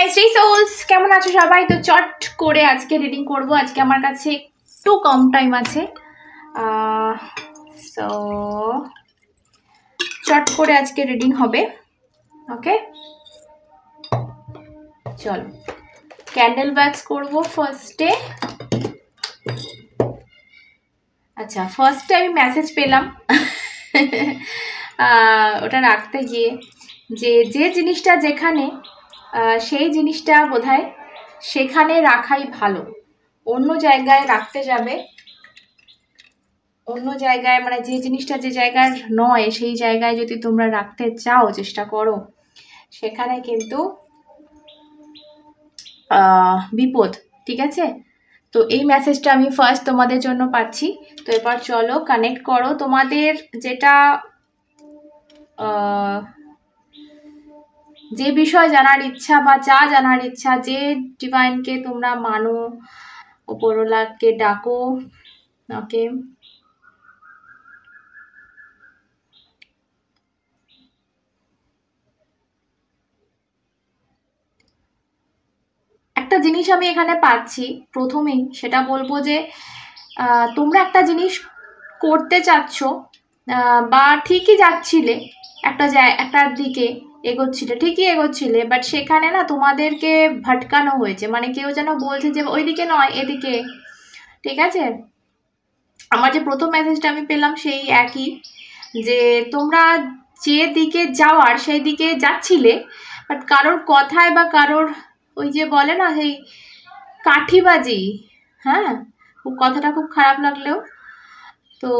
মাই three sols, কেমন আছো সবাই? তো চট করে আজকে রিডিং করব। আজকে আমার কাছে একটু কম টাইম আছে, সো চট করে আজকে রিডিং হবে। ওকে, চলো ক্যান্ডেল ওয়্যাক্স করবো ফার্স্টে। আচ্ছা, ফার্স্টে আমি মেসেজ পেলাম ওটা রাখতে গিয়ে যে জিনিসটা যেখানে, সেই জিনিসটা বোধহয় সেখানে রাখাই ভালো। অন্য জায়গায় রাখতে যাবে, অন্য জায়গায় মানে যে জিনিসটা যে জায়গার নয় সেই জায়গায় যদি তোমরা রাখতে চাও, চেষ্টা করো, সেখানে কিন্তু বিপদ। ঠিক আছে, তো এই মেসেজটা আমি ফার্স্ট তোমাদের জন্য পাচ্ছি। তো এবার চলো কানেক্ট করো তোমাদের যেটা যে বিষয় জানার ইচ্ছা বা যা জানার ইচ্ছা, যে ডিভাইনকে তোমরা মানো, উপরওয়ালাকে ডাকো। ওকে, একটা জিনিস আমি এখানে পাচ্ছি প্রথমেই, সেটা বলবো যে তোমরা একটা জিনিস করতে চাচ্ছ বা ঠিকই যাচ্ছিলে, একটার দিকে এগোচ্ছিলে, ঠিকই এগোচ্ছিলে, বাট সেখানে না তোমাদেরকে ভটকানো হয়েছে। মানে কেউ যেন বলছে যে ওইদিকে নয়, এদিকে। ঠিক আছে, আমার যে প্রথম মেসেজটা আমি পেলাম সেই একই, যে তোমরা যে দিকে যাওয়ার সেই দিকে যাচ্ছিলে, বাট কারোর কথায় বা কারোর ওই যে বলে না সেই কাঠিবাজি, হ্যাঁ, কথাটা খুব খারাপ লাগলেও তো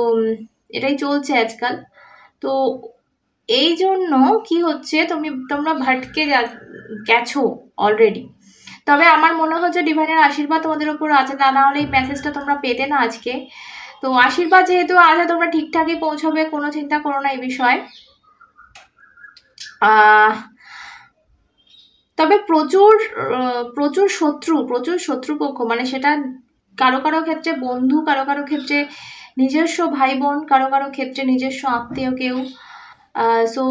এটাই চলছে আজকাল। তো এই জন্য কি হচ্ছে, তোমরা ভটকে গেছো অলরেডি। তবে আমার মনে হচ্ছে ডিভাইনের আশীর্বাদ তোমাদের উপর আছে, তা না হলে এই মেসেজটা তোমরা পেতে না আজকে। তো আশীর্বাদ যেহেতু আছে, তোমরা ঠিকঠাকই পৌঁছবে, কোনো চিন্তা করো না এই বিষয়ে। তবে প্রচুর শত্রুপক্ষ, মানে সেটা কারো কারো ক্ষেত্রে বন্ধু, কারো কারো ক্ষেত্রে নিজস্ব ভাই বোন, কারো কারো ক্ষেত্রে নিজস্ব আত্মীয় কেউ। সো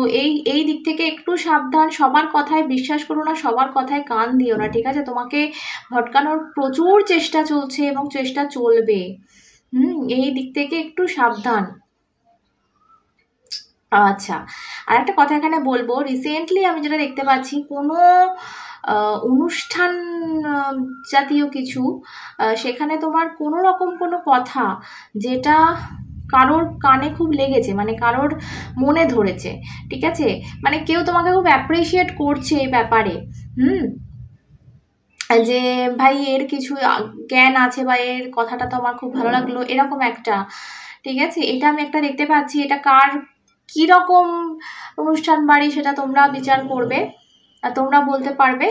এই দিক থেকে একটু সাবধান। সবার কথায় বিশ্বাস করো না, সবার কথায় কান দিও না। ঠিক আছে, তোমাকে ভটকানোর প্রচুর চেষ্টা চলছে এবং চেষ্টা চলবে। এই দিক থেকে একটু সাবধান। আচ্ছা, আর একটা কথা এখানে বলবো, রিসেন্টলি আমি যেটা দেখতে পাচ্ছি, কোনো অনুষ্ঠান জাতীয় কিছু, সেখানে তোমার কোনো রকম কোনো কথা যেটা কারোর কানে খুব লেগেছে, মানে কারোর মনে ধরেছে। ঠিক আছে, মানে কেউ তোমাকে খুব অ্যাপ্রিসিয়েট করছে এই ব্যাপারে, যে ভাই এর কিছু জ্ঞান আছে বা এর কথাটা তো আমার খুব ভালো লাগলো, এরকম একটা। ঠিক আছে, এটা আমি একটা দেখতে পাচ্ছি। এটা কার কীরকম অনুষ্ঠান বাড়ি সেটা তোমরা বিচার করবে, আর তোমরা বলতে পারবে।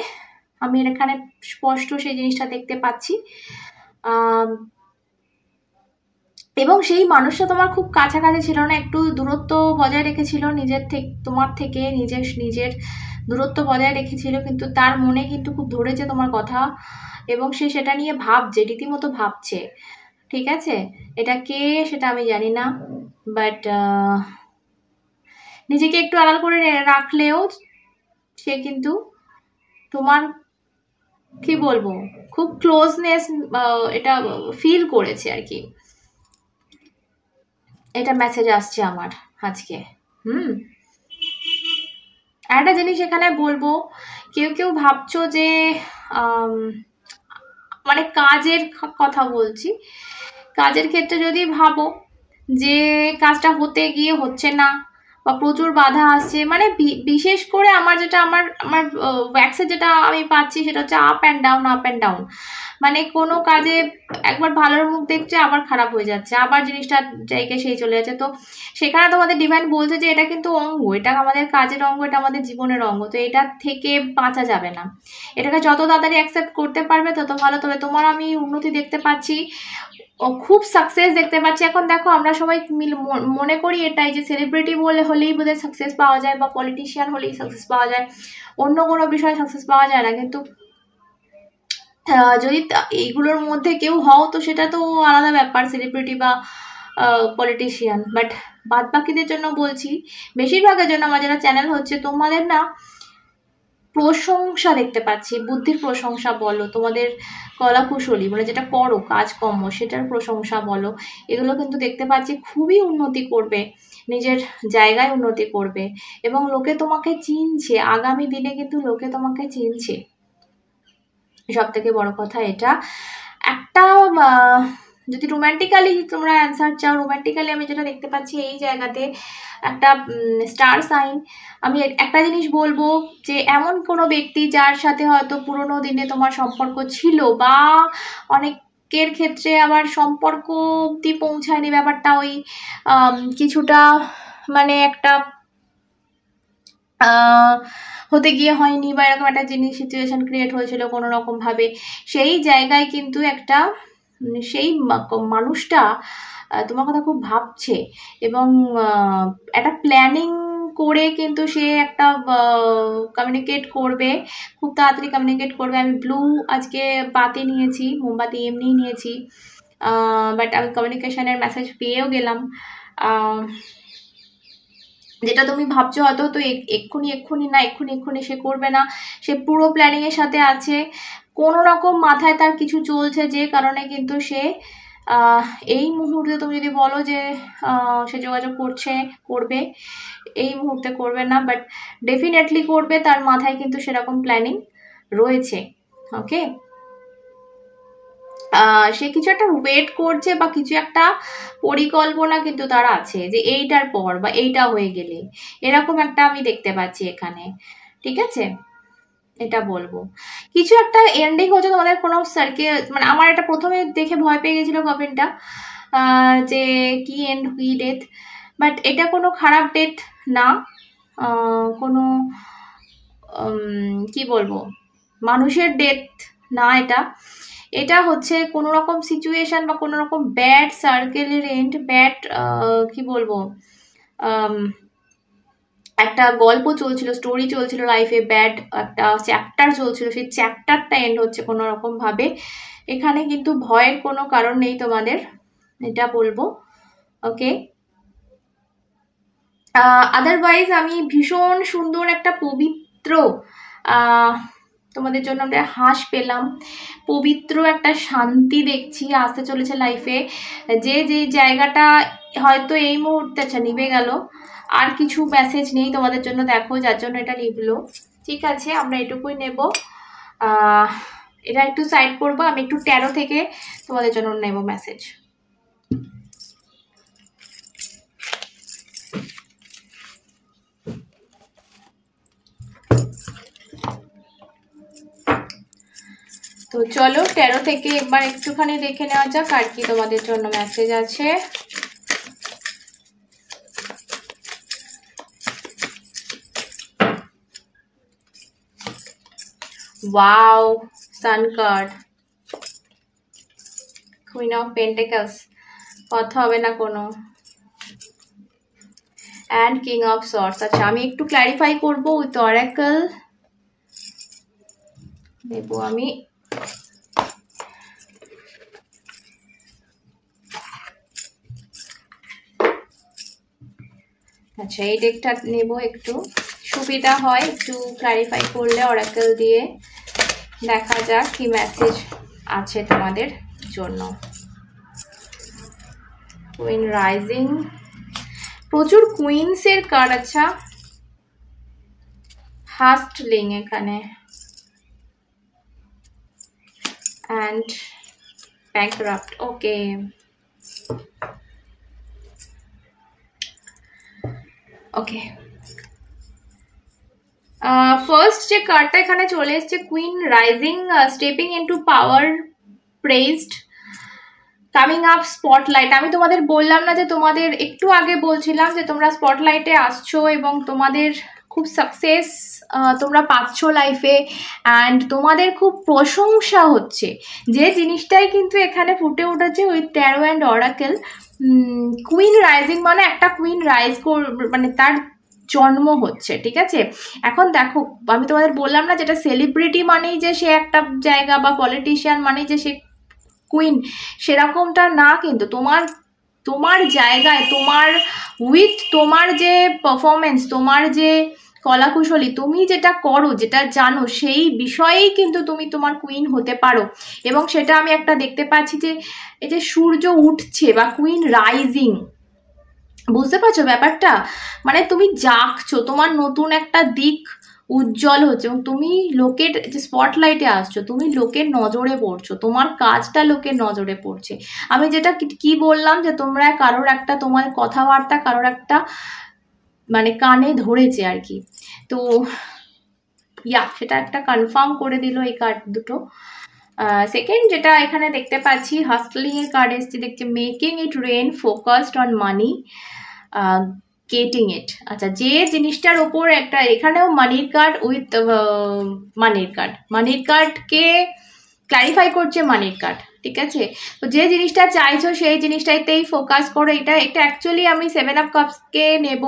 আমি এখানে স্পষ্ট সেই জিনিসটা দেখতে পাচ্ছি। এবং সেই মানুষটা তোমার খুব কাছাকাছি ছিল না, একটু দূরত্ব বজায় রেখেছিল তোমার থেকে নিজের দূরত্ব বজায় রেখেছিল, কিন্তু তার মনে কিন্তু খুব ধরেছে তোমার কথা, এবং সে সেটা নিয়ে ভাবছে, রীতিমতো ভাবছে। ঠিক আছে, এটা কে সেটা আমি জানি না, বাট নিজেকে একটু আড়াল করে রাখলেও সে কিন্তু তোমার কি বলবো খুব ক্লোজনেস এটা ফিল করেছে আর কি। এটা মেসেজ আসছে আমার আজকে। একটা জিনিস এখানে বলবো, কেউ ভাবছো যে মানে কাজের কথা বলছি, কাজের ক্ষেত্রে যদি ভাবো যে কাজটা হতে গিয়ে হচ্ছে না বা প্রচুর বাধা আসছে, মানে বিশেষ করে আমার ওয়্যাক্সের যেটা আমি পাচ্ছি সেটা হচ্ছে আপ অ্যান্ড ডাউন। মানে কোনো কাজে একবার ভালোর মুখ দেখছে, আবার খারাপ হয়ে যাচ্ছে, আবার জিনিসটা জায়গায় সেই চলে যাচ্ছে। তো সেখানে তোমাদের ডিভাইন বলছে যে এটা কিন্তু অঙ্গ, এটা আমাদের কাজের অঙ্গ, এটা আমাদের জীবনের অঙ্গ। তো এটা থেকে বাঁচা যাবে না। এটাকে যত তাড়াতাড়ি অ্যাকসেপ্ট করতে পারবে তত ভালো। তবে তোমার আমি উন্নতি দেখতে পাচ্ছি, খুব সাকসেস দেখতে পাচ্ছি। এখন দেখো, আমরা সবাই মনে করি এটাই যে সেলিব্রিটি হলেই বোধহয় সাকসেস পাওয়া যায়, বা পলিটিশিয়ান হলেই সাকসেস পাওয়া যায়, অন্য কোনো বিষয়ে সাকসেস পাওয়া যায় না। কিন্তু যদি এইগুলোর মধ্যে কেউ হও তো সেটা তো আলাদা ব্যাপার, সেলিব্রিটি বা পলিটিশিয়ান। বাট বাদ বাকিদের জন্য বলছি, বেশিরভাগের জন্য আমার যারা চ্যানেল হচ্ছে, তোমাদের না প্রশংসা দেখতে পাচ্ছি, বুদ্ধির প্রশংসা বলো, তোমাদের কলাকুশলী মানে যেটা করো কাজকর্ম সেটার প্রশংসা বলো, এগুলো কিন্তু দেখতে পাচ্ছি খুবই উন্নতি করবে, নিজের জায়গায় উন্নতি করবে এবং লোকে তোমাকে চিনছে, আগামী দিনে কিন্তু লোকে তোমাকে চিনছে। সব থেকে বড় কথা এটা। একটা যদি রোম্যান্টিক্যালি তোমরা অ্যান্সার চাও, রোম্যান্টিক্যালি আমি যেটা দেখতে পাচ্ছি এই জায়গাতে একটা স্টার সাইন, আমি একটা জিনিস বলবো যে এমন কোনো ব্যক্তি যার সাথে হয়তো পুরোনো দিনে তোমার সম্পর্ক ছিল, বা অনেকের ক্ষেত্রে আবার সম্পর্ক অব্দি পৌঁছায়নি, ব্যাপারটা ওই কিছুটা মানে একটা হতে গিয়ে হয়নি, বা এরকম একটা জিনিস সিচুয়েশন ক্রিয়েট হয়েছিল কোনো রকম ভাবে, সেই জায়গায় কিন্তু একটা সেই মানুষটা তোমার কথা খুব ভাবছে এবং একটা প্ল্যানিং করে কিন্তু সে একটা কমিউনিকেট করবে, খুব তাড়াতাড়ি কমিউনিকেট করবে। আমি ব্লু আজকে বাতি নিয়েছি, মোমবাতি এমনি নিয়েছি, বাট আমি কমিউনিকেশনের মেসেজ পেয়েও গেলাম। যেটা তুমি ভাবছো হয়তো তো এক্ষুনি সে করবে না, সে পুরো প্ল্যানিংয়ের সাথে আছে, কোনো রকম মাথায় তার কিছু চলছে যে কারণে কিন্তু সে এই মুহূর্তে তুমি যদি বলো যে সে যোগাযোগ করবে, এই মুহূর্তে করবে না, বাট ডেফিনেটলি করবে, তার মাথায় কিন্তু সেরকম প্ল্যানিং রয়েছে। ওকে, সে কিছু একটা ওয়েট করছে বা কিছু একটা পরিকল্পনা কিন্তু তার আছে যে এইটার পর বা এইটা হয়ে গেলে, এরকম একটা আমি দেখতে পাচ্ছি এখানে। ঠিক আছে, এটা বলবো কিছু একটা এন্ডিং হচ্ছে তোমাদের কোনো সার্কেল, মানে আমার এটা প্রথমে দেখে ভয় পেয়ে গেছিল কমেন্টটা যে কি এন্ড কি ডেথ, বাট এটা কোনো খারাপ ডেথ না, কোনো কি বলবো মানুষের ডেথ না, এটা হচ্ছে কোনো রকম সিচুয়েশন বা কোনো রকম ব্যাড সার্কেলের এন্ড, ব্যাড কি বলবো একটা গল্প চলছিল, স্টোরি চলছিল লাইফে, ব্যাড একটা চ্যাপ্টার চলছিল, সেই চ্যাপ্টারটা এন্ড হচ্ছে কোনো রকম ভাবে। এখানে কিন্তু ভয়ের কোনো কারণ নেই তোমাদের, এটা বলবো। ওকে, আদারওয়াইজ আমি ভীষণ সুন্দর একটা পবিত্র তোমাদের জন্য আমরা হাঁস পেলাম, পবিত্র একটা শান্তি দেখছি আসতে চলেছে লাইফে, যে জায়গাটা হয়তো এই মুহূর্তে আচ্ছা নিভে গেল, আর কিছু মেসেজ নেই তোমাদের জন্য, দেখো যার জন্য এটা নিভলো। ঠিক আছে, আমরা এটুকুই নেব, এটা একটু সাইড করবো, আমি একটু ট্যারো থেকে তোমাদের জন্য নেব মেসেজ। তো চলো ট্যারো থেকে একবার একটুখানি দেখে নেওয়া যাক আর কি তোমাদের জন্য মেসেজ আছে। Wow, sun card, queen of pentacles, কথা হবে না কোনো, অ্যান্ড কিং অফ সর্টস। আচ্ছা আমি একটু ক্ল্যারিফাই করবো উইথ অরাকল, নেব আমি আচ্ছা এই ডেকটা নেব, একটু সুবিধা হয় একটু ক্লারিফাই করলে অরাকল দিয়ে। দেখা যাক কি মেসেজ আছে তোমাদের জন্য। কুইন রাইজিং, প্রচুর কুইন্সের কার্ড, আচ্ছা হাস্টলিং এখানে, অ্যান্ড ব্যাংকরাপ্ট। ওকে, ওকে ফার্স্ট যে কার্ডটা এখানে চলে এসছে কুইন রাইজিং, স্টেপিং ইনটু পাওয়ার, প্রেজড, কামিং আপ স্পটলাইট। আমি তোমাদের বললাম না যে তোমাদের একটু আগে বলছিলাম যে তোমরা স্পটলাইটে আসছো এবং তোমাদের খুব সাকসেস তোমরা পাচ্ছ লাইফে, অ্যান্ড তোমাদের খুব প্রশংসা হচ্ছে, যে জিনিসটাই কিন্তু এখানে ফুটে উঠেছে with taro and oracle. Queen rising মানে একটা কুইন রাইজ মানে তার জন্ম হচ্ছে। ঠিক আছে, এখন দেখো আমি তোমাদের বললাম না যেটা সেলিব্রিটি মানেই যে সে একটা জায়গা, বা পলিটিশিয়ান মানেই যে সে কুইন, সেরকমটা না, কিন্তু তোমার জায়গায় তোমার উইথ তোমার যে পারফরমেন্স, তোমার যে কলাকুশলী, তুমি যেটা করো, যেটা জানো, সেই বিষয়েই কিন্তু তুমি তোমার কুইন হতে পারো। এবং সেটা আমি একটা দেখতে পাচ্ছি যে এই যে সূর্য উঠছে বা কুইন রাইজিং, বুঝতে পারছো ব্যাপারটা? মানে তুমি জাগছো, তোমার নতুন একটা দিক উজ্জ্বল হচ্ছে এবং তুমি লোকের যে স্পটলাইটে আসছো, তুমি লোকের নজরে পড়ছো, তোমার কাজটা লোকের নজরে পড়ছে। আমি যেটা কি বললাম যে তোমরা কারোর একটা, তোমার কথাবার্তা কারোর একটা মানে কানে ধরেছে আর কি। তো সেটা একটা কনফার্ম করে দিল এই কার্ড দুটো। সেকেন্ড যেটা এখানে দেখতে পাচ্ছি, হাসলিং এর কার্ড এসছে, দেখছি making it rain, focused on money, getting it. আচ্ছা, যে জিনিসটার ওপর একটা, এখানেও মানির কার্ড উইথ মানির কার্ডকে ক্লারিফাই করছে মানির কার্ড, ঠিক আছে? তো যে জিনিসটা চাইছো সেই জিনিসটাইতেই ফোকাস করো। এটা অ্যাকচুয়ালি আমি 7 অফ কাপসকে নেব,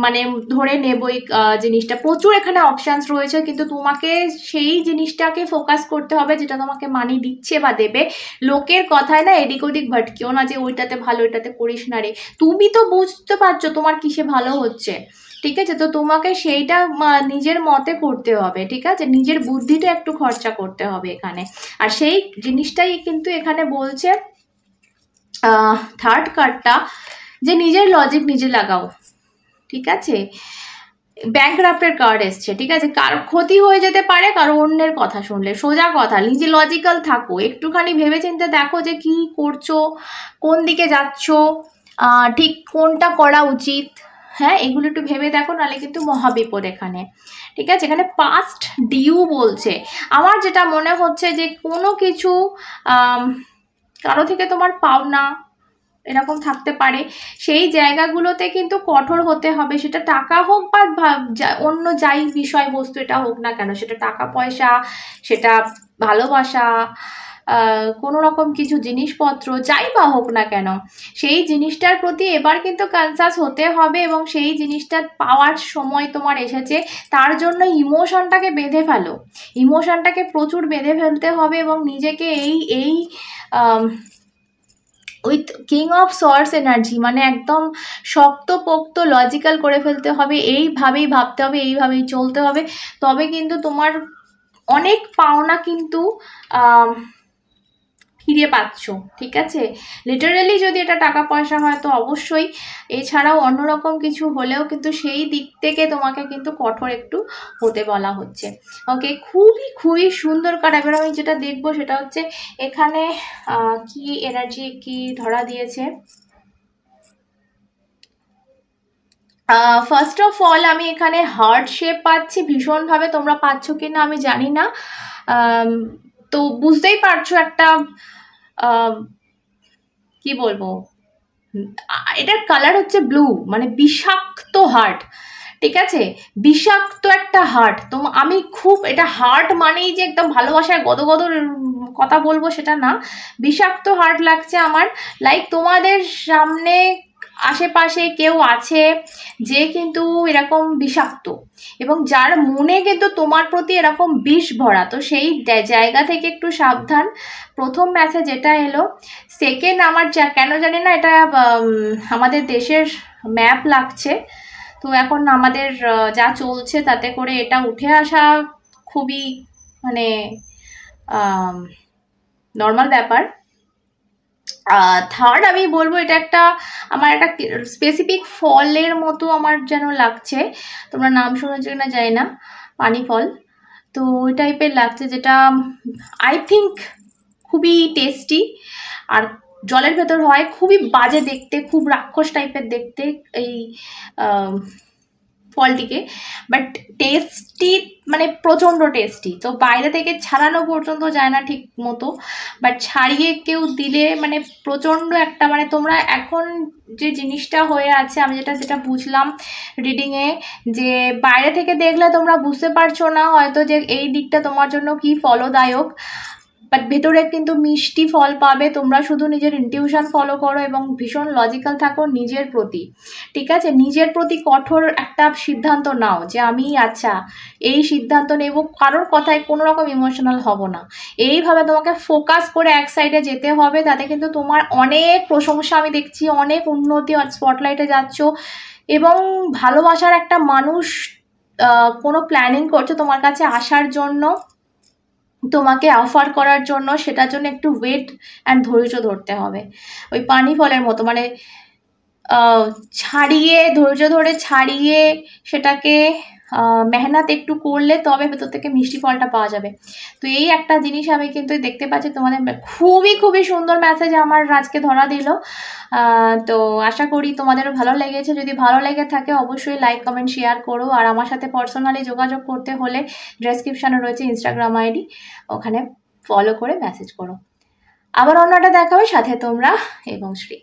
মানে ধরে নেব এই জিনিসটা। প্রচুর এখানে অপশানস রয়েছে, কিন্তু তোমাকে সেই জিনিসটাকে ফোকাস করতে হবে যেটা তোমাকে মানি দিচ্ছে বা দেবে। লোকের কথায় না এদিক ওদিক ভটকিও না যে ওইটাতে ভালো, এটাতে করিস না রে। তুমি তো বুঝতে পারছো তোমার কিসে ভালো হচ্ছে, ঠিক আছে? তো তোমাকে সেইটা নিজের মতে করতে হবে, ঠিক আছে? নিজের বুদ্ধিটা একটু খরচা করতে হবে এখানে। আর সেই জিনিসটাই কিন্তু এখানে বলছে থার্ড কার্ডটা, যে নিজের লজিক নিজে লাগাও, ঠিক আছে? ব্যাংকরাপ্টের কার্ড এসছে, ঠিক আছে? কারো ক্ষতি হয়ে যেতে পারে কারো অন্যের কথা শুনলে। সোজা কথা, নিজে লজিক্যাল থাকো, একটুখানি ভেবেচিন্তে দেখো যে কি করছো, কোন দিকে যাচ্ছ, ঠিক কোনটা করা উচিত। হ্যাঁ, এগুলো একটু ভেবে দেখো, নাহলে কিন্তু মহাবিপদ এখানে, ঠিক আছে? এখানে পাস্ট ডিউ বলছে। আমার যেটা মনে হচ্ছে যে কোনো কিছু কারো থেকে তোমার পাওনা এরকম থাকতে পারে, সেই জায়গাগুলোতে কিন্তু কঠোর হতে হবে। সেটা টাকা হোক বা অন্য যাই বিষয়বস্তু এটা হোক না কেন, সেটা টাকা পয়সা, সেটা ভালোবাসা, কোনো রকম কিছু জিনিসপত্র যাই বা হোক না কেন, সেই জিনিসটার প্রতি এবার কিন্তু কনসাস হতে হবে। এবং সেই জিনিসটা পাওয়ার সময় তোমার এসেছে, তার জন্য ইমোশনটাকে বেঁধে ফেলো, ইমোশনটাকে প্রচুর বেঁধে ফেলতে হবে এবং নিজেকে এই with king of source energy, মানে একদম শক্তপোক্ত লজিক্যাল করে ফেলতে হবে। এইভাবেই ভাবতে হবে, এইভাবেই চলতে হবে, তবে কিন্তু তোমার অনেক পাওনা কিন্তু ফিরে পাচ্ছ, ঠিক আছে? লিটারালি যদি এটা টাকা পয়সা হয় তো অবশ্যই, এছাড়াও অন্যরকম কিছু হলেও কিন্তু সেই দিক থেকে তোমাকে কিন্তু কঠোর একটু হতে বলা হচ্ছে। ওকে, খুবই খুবই সুন্দর কার্ড। এবার আমি যেটা দেখবো সেটা হচ্ছে এখানে কি এনার্জি কি ধরা দিয়েছে। ফার্স্ট অফ অল আমি এখানে হার্ট শেপ পাচ্ছি ভীষণভাবে, তোমরা পাচ্ছ কিনা আমি জানি না। তো বুঝতেই পারছো একটা কি বলবো, এটার কালার হচ্ছে ব্লু, মানে বিষাক্ত হার্ট, ঠিক আছে? বিষাক্ত একটা হার্ট। তো আমি খুব, এটা হার্ট মানেই যে একদম ভালোবাসায় গদগদ কথা বলবো সেটা না, বিষাক্ত হার্ট লাগছে আমার। লাইক তোমাদের সামনে আশেপাশে কেউ আছে যে কিন্তু এরকম বিষাক্ত, এবং যার মনে কিন্তু তোমার প্রতি এরকম বিষ ভরা। তো সেই জায়গা থেকে একটু সাবধান, প্রথম মেসেজ এটা এলো। সেকেন্ড, আমার কেন জানি না এটা আমাদের দেশের ম্যাপ লাগছে। তো এখন আমাদের যা চলছে তাতে করে এটা উঠে আসা খুবই মানে নর্মাল ব্যাপার। থার্ড আমি বলবো এটা একটা আমার একটা স্পেসিফিক ফলের মতো আমার যেন লাগছে, তোমরা নাম শুনেছো কিনা জানি না, পানি ফল। তো ওই টাইপের লাগছে, যেটা আই থিঙ্ক খুবই টেস্টি, আর জলের ভেতর হয়, খুবই বাজে দেখতে, খুব রাক্ষস টাইপের দেখতে এই ফলটিকে, বাট টেস্টি, মানে প্রচণ্ড টেস্টি। তো বাইরে থেকে ছাড়ানো পর্যন্ত যায় না ঠিক মতো, বাট ছাড়িয়ে কেউ দিলে মানে প্রচণ্ড একটা, মানে তোমরা এখন যে জিনিসটা হয়ে আছে, আমি যেটা বুঝলাম রিডিংয়ে, যে বাইরে থেকে দেখলে তোমরা বুঝতে পারছো না হয়তো যে এই দিকটা তোমার জন্য কি ফলদায়ক, বাট ভেতরে কিন্তু মিষ্টি ফল পাবে। তোমরা শুধু নিজের ইনটিউশন ফলো করো এবং ভীষণ লজিক্যাল থাকো নিজের প্রতি, ঠিক আছে? নিজের প্রতি কঠোর একটা সিদ্ধান্ত নাও যে আমি আচ্ছা এই সিদ্ধান্ত নেব, কারোর কথায় কোনো রকম ইমোশনাল হব না। এইভাবে তোমাকে ফোকাস করে এক সাইডে যেতে হবে, তাতে কিন্তু তোমার অনেক প্রশংসা আমি দেখছি, অনেক উন্নতি, স্পটলাইটে যাচ্ছ এবং ভালোবাসার একটা মানুষ কোনো প্ল্যানিং করছো তোমার কাছে আসার জন্য, তোমাকে অফার করার জন্য, সেটার জন্য একটু ওয়েট অ্যান্ড ধৈর্য ধরতে হবে। ওই পানি ফলের মতো, মানে ছাড়িয়ে, ধৈর্য ধরে ছাড়িয়ে সেটাকে মেহনত একটু করলে তবে ভেতর থেকে মিষ্টি ফলটা পাওয়া যাবে। তো এই একটা জিনিস আমি কিন্তু দেখতে পাচ্ছি তোমাদের। খুবই খুবই সুন্দর মেসেজ আমার আজকে ধরা দিল। তো আশা করি তোমাদেরও ভালো লেগেছে। যদি ভালো লেগে থাকে অবশ্যই লাইক কমেন্ট শেয়ার করো। আর আমার সাথে পার্সোনালি যোগাযোগ করতে হলে ডেসক্রিপশানে রয়েছে ইনস্টাগ্রাম আইডি, ওখানে ফলো করে মেসেজ করো। আবার অন্যটা দেখাবে, সাথে তোমরা এবং শ্রী।